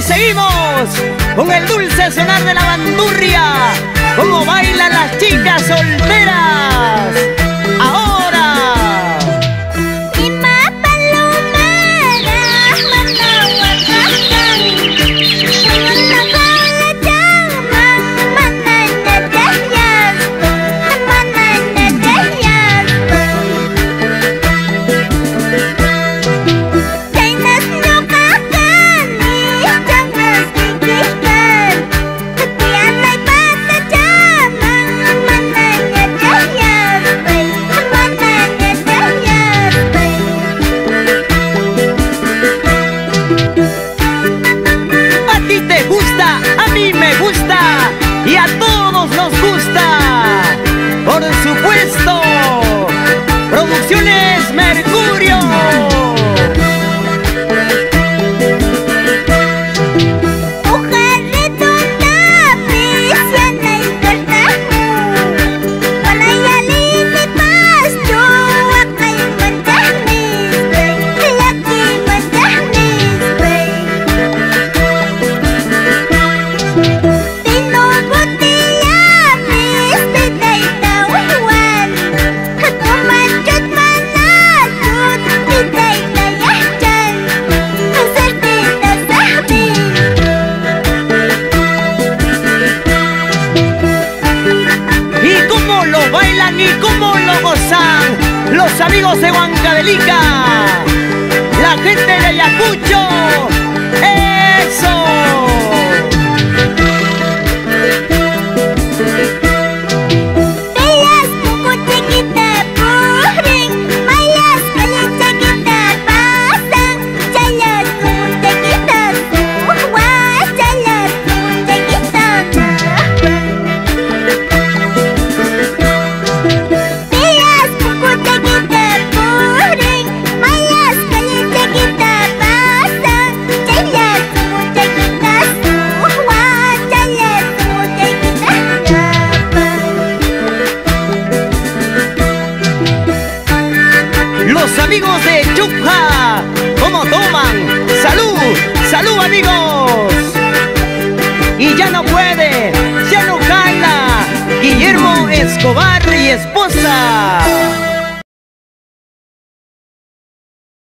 Y seguimos con el dulce sonar de la bandurria, como bailan las chicas solteras. Ahora. Y a todos nos gusta, por supuesto, Producciones Mercurio. Y cómo lo gozan los amigos de Huancavelica, la gente de Ayacucho. ¡Eso! Los amigos de Chupja, ¿cómo toman? ¡Salud! ¡Salud, amigos! Y ya no puede, ya no jala, Guillermo Escobar y esposa.